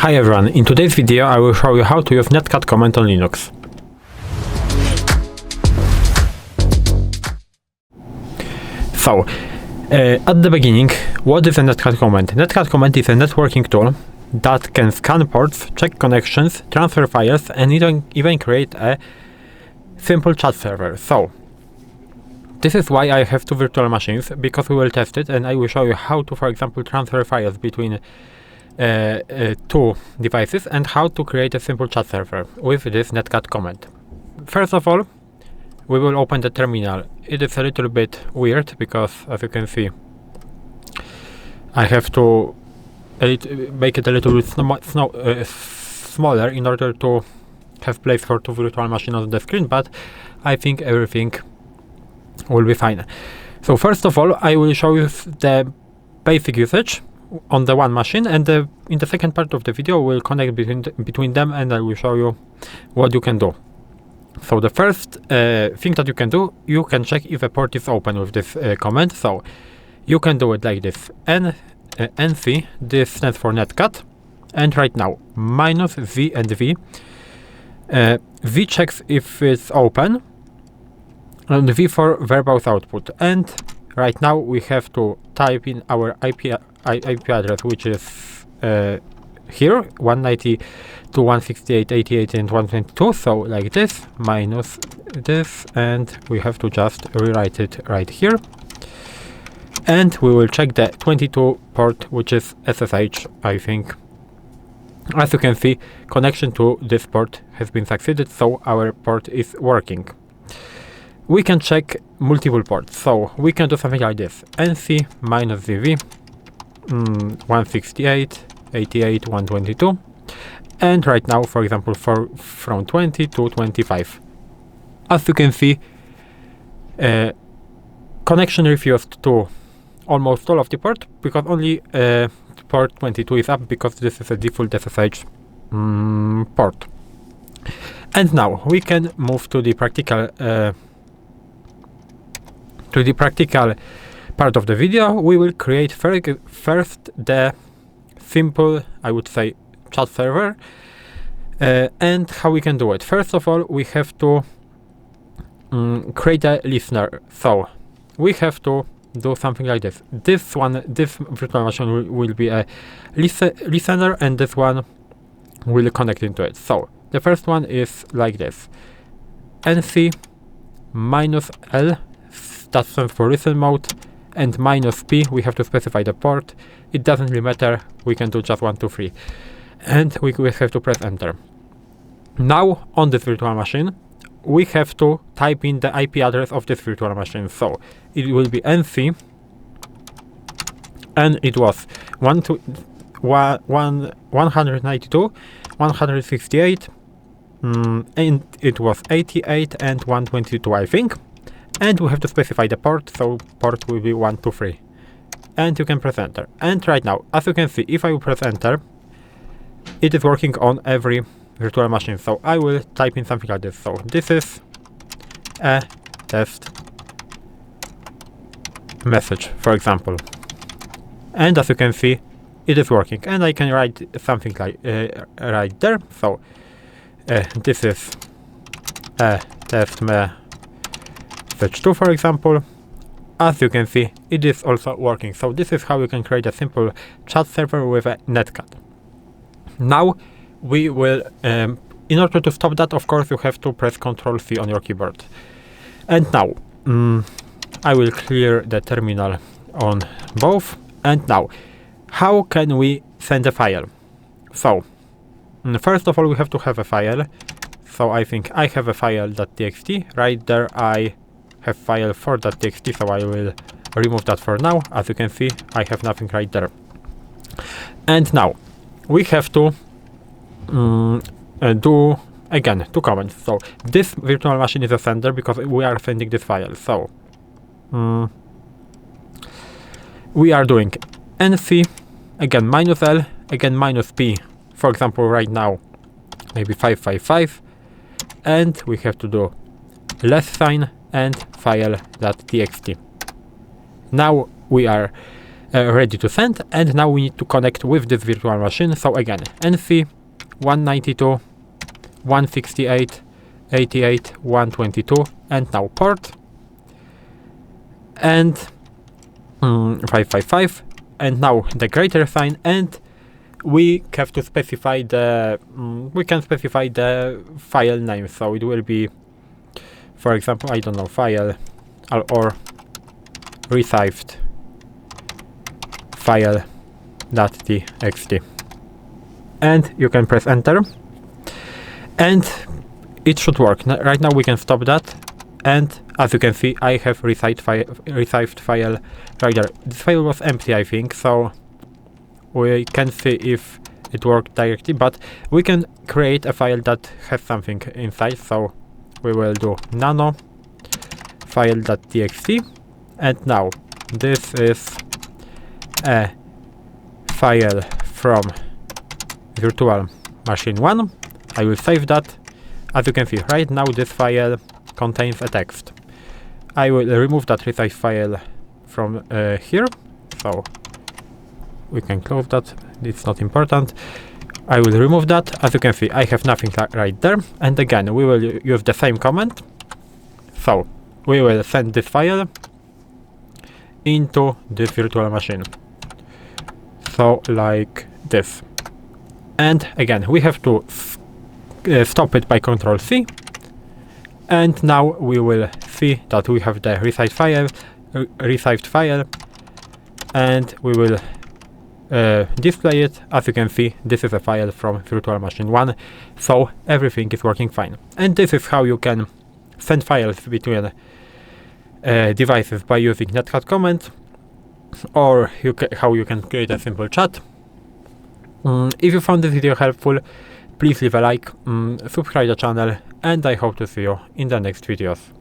Hi everyone, in today's video I will show you how to use Netcat command on Linux. So, at the beginning, what is a Netcat command? Netcat command is a networking tool that can scan ports, check connections, transfer files, and even create a simple chat server. So, this is why I have two virtual machines, because we will test it and I will show you how to, for example, transfer files between two devices and how to create a simple chat server with this Netcat command. First of all, we will open the terminal. It is a little bit weird because, as you can see, I have to make it a little bit smaller in order to have place for two virtual machines on the screen, but I think everything will be fine. So first of all, I will show you the basic usage on the one machine, and in the second part of the video we'll connect between them and I will show you what you can do. So the first thing that you can do, you can check if a port is open with this command. So you can do it like this: nc, this stands for Netcat, and right now -v and v. V checks if it's open and v for verbose output, and right now we have to type in our IP address, which is here, 192.168.88 and 122, so like this, minus this, and we have to just rewrite it right here. And we will check the 22 port, which is SSH, I think. As you can see, connection to this port has been succeeded, so our port is working. We can check multiple ports, so we can do something like this: nc -vv 168, 88, 122, and right now, for example, from 20 to 25. As you can see, connection refused to almost all of the port, because only port 22 is up, because this is a default SSH port. And now we can move to the practical part of the video. We will create first the simple, I would say, chat server, and how we can do it. First of all, we have to create a listener. So we have to do something like this. This virtual machine will be a listener, and this one will connect into it. So the first one is like this: nc -l, that stands for listen mode, and -p, we have to specify the port. It doesn't really matter, we can do just 1, 2, 3, and we have to press enter. Now on this virtual machine we have to type in the IP address of this virtual machine. So it will be nc, and it was 192, 168, and it was 88 and 122, I think. And we have to specify the port, so port will be 1, 2, 3. And you can press enter. And right now, as you can see, if I will press enter, it is working on every virtual machine. So I will type in something like this. So this is a test message, for example. And as you can see, it is working. And I can write something like right there. So this is a test message 2, for example. As you can see, it is also working. So this is how you can create a simple chat server with a Netcat. Now we will, in order to stop that, of course, you have to press Ctrl+C on your keyboard. And now I will clear the terminal on both. And now, how can we send a file? So first of all, we have to have a file. So I think I have a file.txt. Right there I have file for.txt, so I will remove that for now. As you can see, I have nothing right there. And now we have to do again two commands. So this virtual machine is a sender because we are sending this file. So we are doing nc, again -l, again -p, for example right now maybe 555, and we have to do less sign and file.txt. Now we are ready to send, and now we need to connect with this virtual machine. So again, NC 192.168.88.122, and now port, and 555, and now the greater sign, and we have to specify the we can specify the file name. So it will be, for example, I don't know, file or received file.txt, and you can press enter, and it should work. Right now we can stop that, and as you can see, I have received file right there. This file was empty, I think, so we can see if it worked directly, but we can create a file that has something inside. So we will do nano file.txt, and now this is a file from virtual machine 1. I will save that. As you can see, right now this file contains a text. I will remove that resize file from here, so we can close that, it's not important. I will remove that. As you can see, I have nothing right there, and again we will use the same command. So we will send this file into this virtual machine, so like this, and again we have to stop it by Ctrl+C, and now we will see that we have the received file, and we will display it. As you can see, this is a file from virtual machine 1, so everything is working fine. And this is how you can send files between devices by using netcat command, or how you can create a simple chat. If you found this video helpful, please leave a like, subscribe the channel, and I hope to see you in the next videos.